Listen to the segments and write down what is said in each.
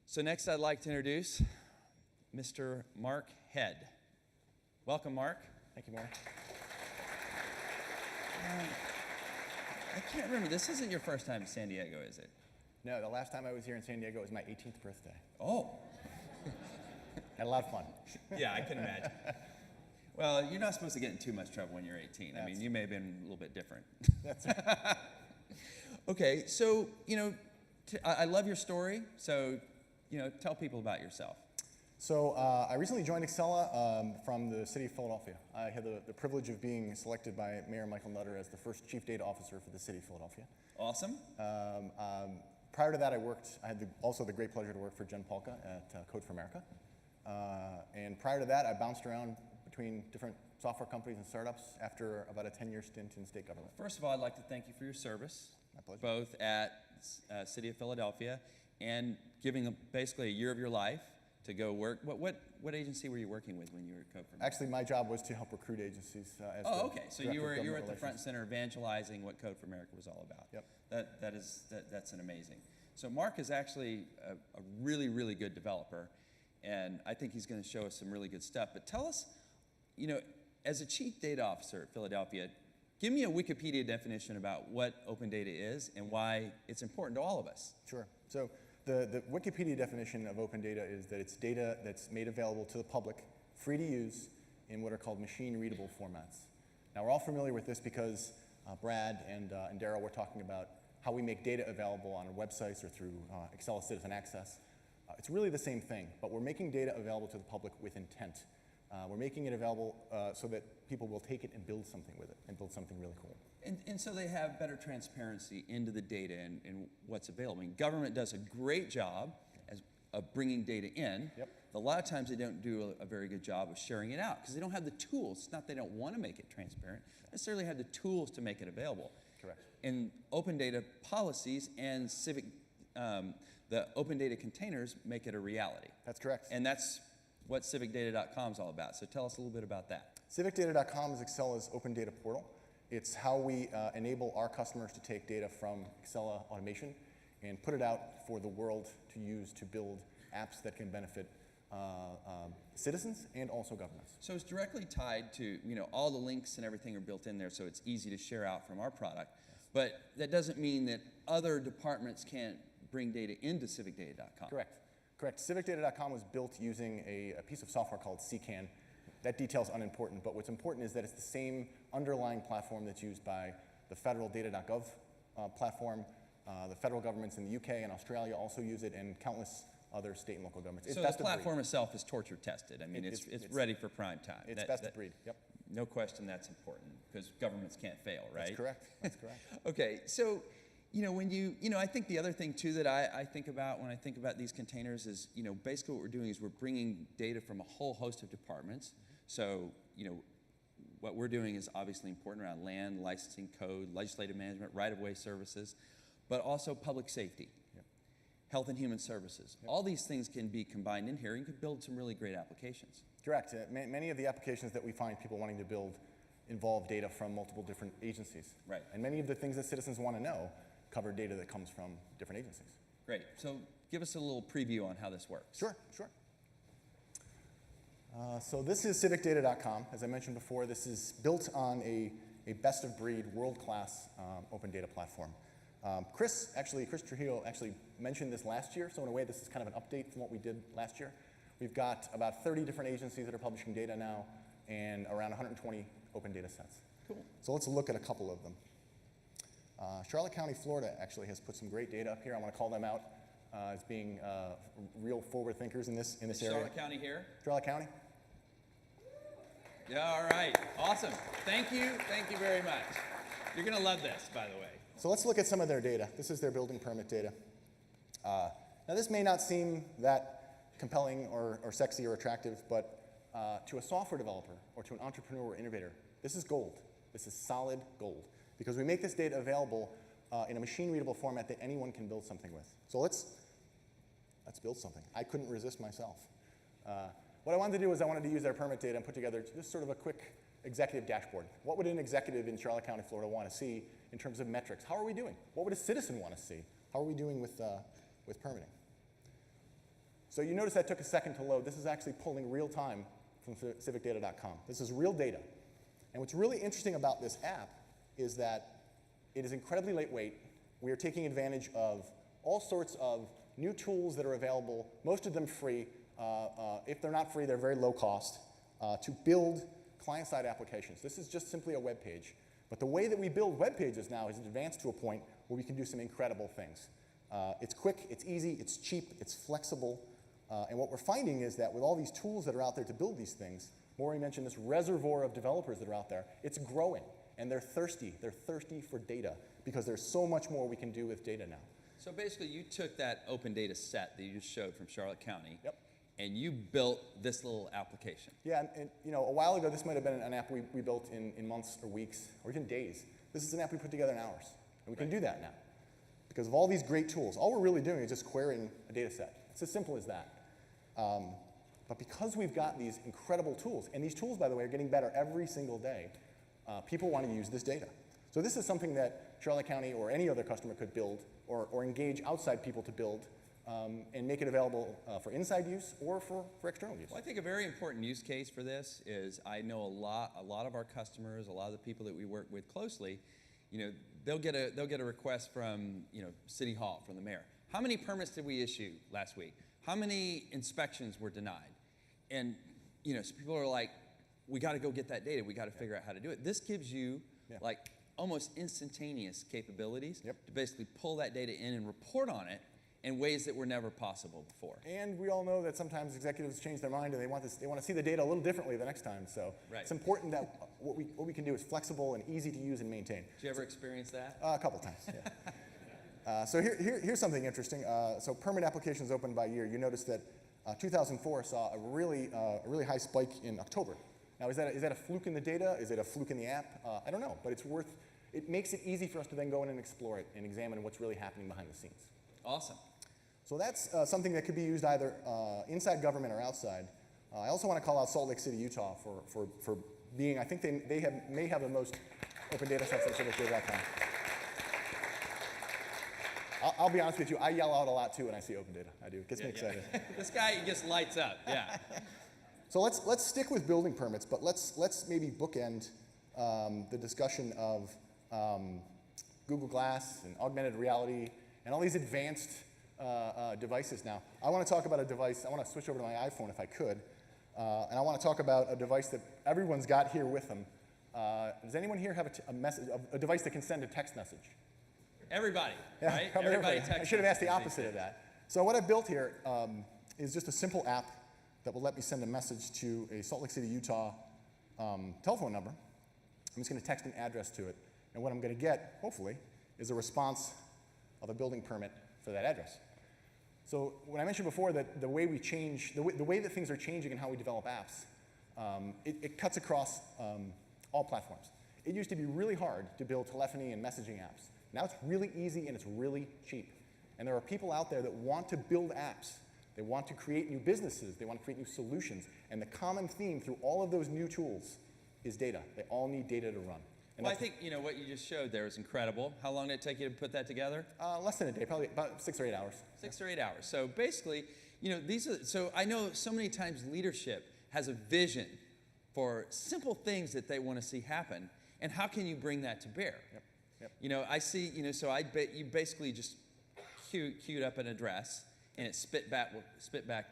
So next I'd like to introduce Mr. Mark Head. Welcome, Mark. Thank you, Mark. I can't remember, this isn't your first time in San Diego, is it? No, the last time I was here in San Diego was my 18th birthday. Oh. Had a lot of fun. Yeah, I can imagine. Well, you're not supposed to get in too much trouble when you're 18. I mean, you may have been a little bit different. That's right. Okay, so, I love your story, so, tell people about yourself. So I recently joined Accela from the city of Philadelphia. I had the privilege of being selected by Mayor Michael Nutter as the first chief data officer for the city of Philadelphia. Awesome. Prior to that, I had also the great pleasure to work for Jen Polka at Code for America. And prior to that, I bounced around between different software companies and startups after about a 10-year stint in state government. First of all, I'd like to thank you for your service. My pleasure. Both at City of Philadelphia and giving basically a year of your life to go work. What agency were you working with when you were at Code for America? Actually, my job was to help recruit agencies. Okay. So you were at the front center evangelizing what Code for America was all about. Yep. That's an amazing. So Mark is actually a really, really good developer, and I think he's going to show us some really good stuff. But tell us, as a chief data officer at Philadelphia, give me a Wikipedia definition about what open data is and why it's important to all of us. Sure. So the Wikipedia definition of open data is that it's data that's made available to the public, free to use, in what are called machine-readable formats. Now, we're all familiar with this because Brad and Daryl were talking about how we make data available on our websites or through Accela Citizen Access. It's really the same thing, but we're making data available to the public with intent. We're making it available so that people will take it and build something with it, and build something really cool. And so they have better transparency into the data and what's available. I mean, government does a great job of bringing data in. Yep. A lot of times they don't do a very good job of sharing it out because they don't have the tools. It's not they don't want to make it transparent. They necessarily have the tools to make it available. Correct. And open data policies and the open data containers make it a reality. That's correct. And that's what civicdata.com is all about. So tell us a little bit about that. Civicdata.com is Accela's open data portal. It's how we enable our customers to take data from Accela automation and put it out for the world to use to build apps that can benefit citizens and also governments. So it's directly tied to, all the links and everything are built in there, so it's easy to share out from our product. Yes. But that doesn't mean that other departments can't bring data into civicdata.com. Correct. Correct. Civicdata.com was built using a piece of software called CCAN. That detail's unimportant, but what's important is that it's the same underlying platform that's used by the federal data.gov platform. The federal governments in the UK and Australia also use it, and countless other state and local governments. So the platform itself is torture tested. I mean, it's ready for prime time. It's best of breed, yep. No question that's important, because governments can't fail, right? That's correct, that's correct. Okay, so, when I think the other thing, too, that I think about when I think about these containers is, basically what we're doing is we're bringing data from a whole host of departments. So, what we're doing is obviously important around land, licensing, code, legislative management, right-of-way services, but also public safety, health and human services. All these things can be combined in here, and you can build some really great applications. Correct. Many of the applications that we find people wanting to build involve data from multiple different agencies. Right. And many of the things that citizens want to know cover data that comes from different agencies. Great. So give us a little preview on how this works. Sure, sure. So this is civicdata.com. As I mentioned before, this is built on a best-of-breed, world-class open data platform. Chris Trujillo actually mentioned this last year, so in a way this is kind of an update from what we did last year. We've got about 30 different agencies that are publishing data now and around 120 open data sets. Cool. So let's look at a couple of them. Charlotte County, Florida actually has put some great data up here. I want to call them out as being real forward thinkers in this area. Charlotte County here? Charlotte County. Yeah, all right. Awesome. Thank you very much. You're going to love this, by the way. So let's look at some of their data. This is their building permit data. Now this may not seem that compelling or sexy or attractive, but to a software developer or to an entrepreneur or innovator, this is gold. This is solid gold, because we make this data available in a machine-readable format that anyone can build something with. So let's build something. I couldn't resist myself. What I wanted to do is I wanted to use their permit data and put together just sort of a quick executive dashboard. What would an executive in Charlotte County, Florida want to see in terms of metrics? How are we doing? What would a citizen want to see? How are we doing with permitting? So you notice that took a second to load. This is actually pulling real time from civicdata.com. This is real data. And what's really interesting about this app is that it is incredibly lightweight. We are taking advantage of all sorts of new tools that are available, most of them free. If they're not free, they're very low cost, to build client-side applications. This is just simply a web page. But the way that we build web pages now is advanced to a point where we can do some incredible things. It's quick, it's easy, it's cheap, it's flexible. And what we're finding is that with all these tools that are out there to build these things, Maury mentioned this reservoir of developers that are out there, it's growing. And they're thirsty. They're thirsty for data because there's so much more we can do with data now. So basically, you took that open data set that you just showed from Charlotte County, Yep. and you built this little application. Yeah, and you know, a while ago, this might have been an app we built in months or weeks or even days. This is an app we put together in hours. And we can do that now because of all these great tools. All we're really doing is just querying a data set. It's as simple as that. But because we've got these incredible tools, and these tools, by the way, are getting better every single day, people want to use this data. So this is something that Charlotte County or any other customer could build or engage outside people to build and make it available for inside use or for external use. Well, I think a very important use case for this is I know a lot of our customers, a lot of the people that we work with closely, you know, they'll get a request from, you know, City Hall, from the mayor. How many permits did we issue last week? How many inspections were denied? And, you know, so people are like, we got to go get that data. We got to figure out how to do it. This gives you like almost instantaneous capabilities to basically pull that data in and report on it in ways that were never possible before. And we all know that sometimes executives change their mind and they want to see the data a little differently the next time. So it's important that what we can do is flexible and easy to use and maintain. Did you ever experience that? A couple times, yeah. So here's something interesting. So permit applications opened by year. You notice that 2004 saw a really high spike in October. Now, is that a fluke in the data? Is it a fluke in the app? I don't know, but it makes it easy for us to then go in and explore it and examine what's really happening behind the scenes. Awesome. So that's something that could be used either inside government or outside. I also want to call out Salt Lake City, Utah for being, I think they may have the most open data sets on civicdata.com. I'll be honest with you, I yell out a lot too when I see open data. I do. It gets me excited. This guy just lights up, yeah. So let's stick with building permits, but let's maybe bookend the discussion of Google Glass and augmented reality and all these advanced devices now. I want to talk about a device. I want to switch over to my iPhone if I could. And I want to talk about a device that everyone's got here with them. Does anyone here have a device that can send a text message? Everybody, yeah, right? Everybody. I should have asked the opposite of that. So what I've built here is just a simple app that will let me send a message to a Salt Lake City, Utah telephone number. I'm just going to text an address to it. And what I'm going to get, hopefully, is a response of a building permit for that address. So when I mentioned before that the way we change, the way that things are changing in how we develop apps, it cuts across all platforms. It used to be really hard to build telephony and messaging apps. Now it's really easy and it's really cheap. And there are people out there that want to build apps. They want to create new businesses. They want to create new solutions. And the common theme through all of those new tools is data. They all need data to run. And well, I think what you just showed there is incredible. How long did it take you to put that together? Less than a day, probably about 6 or 8 hours. 6 or 8 hours. So basically, so I know so many times leadership has a vision for simple things that they want to see happen. And how can you bring that to bear? Yep. I see, so you basically just queued up an address and it spit back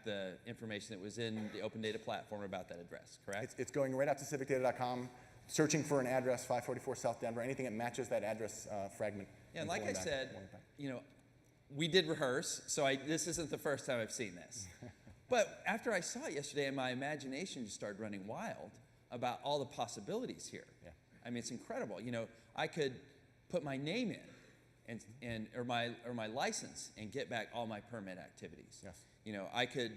the information that was in the open data platform about that address, correct? It's going right out to civicdata.com, searching for an address, 544 South Denver, anything that matches that address fragment. Yeah, and like I said, we did rehearse, so this isn't the first time I've seen this. But after I saw it yesterday, my imagination just started running wild about all the possibilities here. Yeah. I mean, it's incredible. I could put my name in or my license and get back all my permit activities. Yes. I could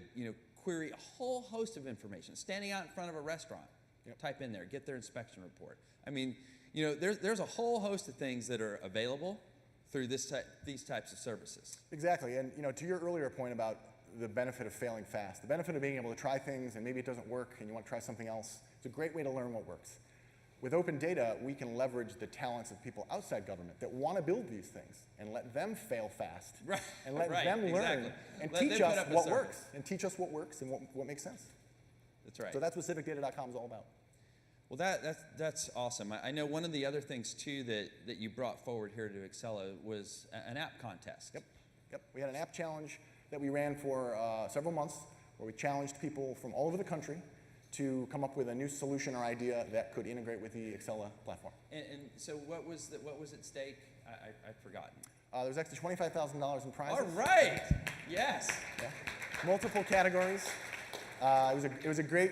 query a whole host of information. Standing out in front of a restaurant, type in there, get their inspection report. I mean, there's a whole host of things that are available through these types of services. Exactly, and to your earlier point about the benefit of failing fast, the benefit of being able to try things and maybe it doesn't work and you want to try something else, it's a great way to learn what works. with open data, we can leverage the talents of people outside government that want to build these things and let them fail fast. Right. And let Right, them learn exactly. and Let teach them put us up a what service. works. And teach us what works and what makes sense. That's right. So that's what civicdata.com is all about. Well, that's awesome. I know one of the other things, too, that you brought forward here to Accela was an app contest. Yep. We had an app challenge that we ran for several months where we challenged people from all over the country to come up with a new solution or idea that could integrate with the Accela platform. And so what was at stake? I've forgotten. There was actually $25,000 in prizes. All right. Yes. Yeah. Multiple categories. It was a great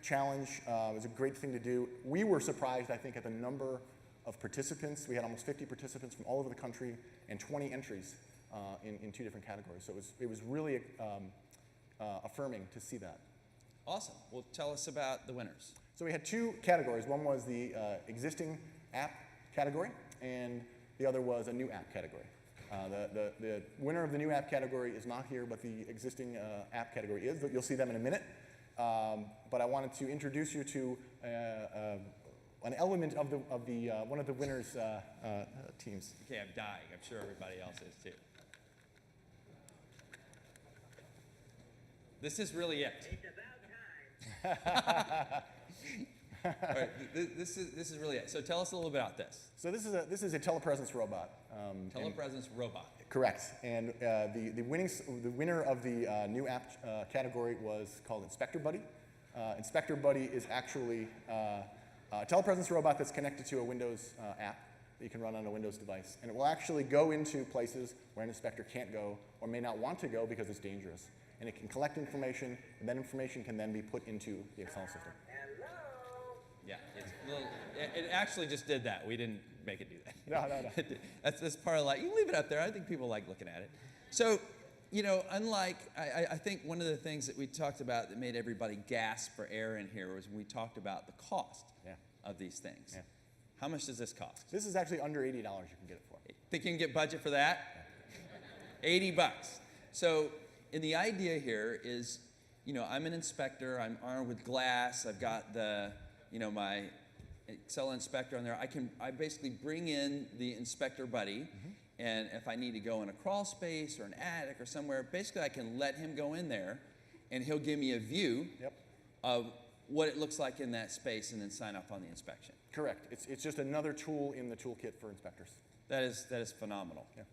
challenge. It was a great thing to do. We were surprised, I think, at the number of participants. We had almost 50 participants from all over the country and 20 entries in 2 different categories. So it was really affirming to see that. Awesome. Well, tell us about the winners. So we had 2 categories. One was the existing app category, and the other was a new app category. The winner of the new app category is not here, but the existing app category is. You'll see them in a minute. But I wanted to introduce you to an element of one of the winners' teams. Okay, I'm dying. I'm sure everybody else is too. This is really it. It's about time. All right, this is really it. So tell us a little bit about this. So this is a telepresence robot. Telepresence robot. Correct. And the winner of the new app category was called Inspector Buddy. Inspector Buddy is actually a telepresence robot that's connected to a Windows app that you can run on a Windows device. And it will actually go into places where an inspector can't go or may not want to go because it's dangerous. And it can collect information, and that information can then be put into the Accela system. Hello. Yeah, it's a little, it actually just did that. We didn't make it do that. No. That's part of you can leave it up there. I think people like looking at it. So, unlike, I think one of the things that we talked about that made everybody gasp for air in here was when we talked about the cost of these things. Yeah. How much does this cost? This is actually under $80 you can get it for. Think you can get budget for that? $80. So, and the idea here is, I'm an inspector. I'm armed with glass. I've got the, my Accela inspector on there. I basically bring in the Inspector Buddy, and if I need to go in a crawl space or an attic or somewhere, basically I can let him go in there, and he'll give me a view of what it looks like in that space, and then sign off on the inspection. Correct. It's just another tool in the toolkit for inspectors. That is phenomenal. Yeah.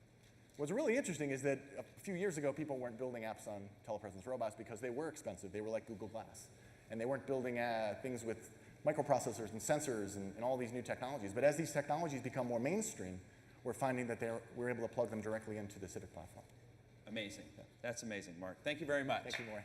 What's really interesting is that a few years ago, people weren't building apps on telepresence robots because they were expensive. They were like Google Glass. And they weren't building things with microprocessors and sensors and all these new technologies. But as these technologies become more mainstream, we're finding that we're able to plug them directly into the Civic platform. Amazing. That's amazing, Mark. Thank you very much. Thank you, Maury.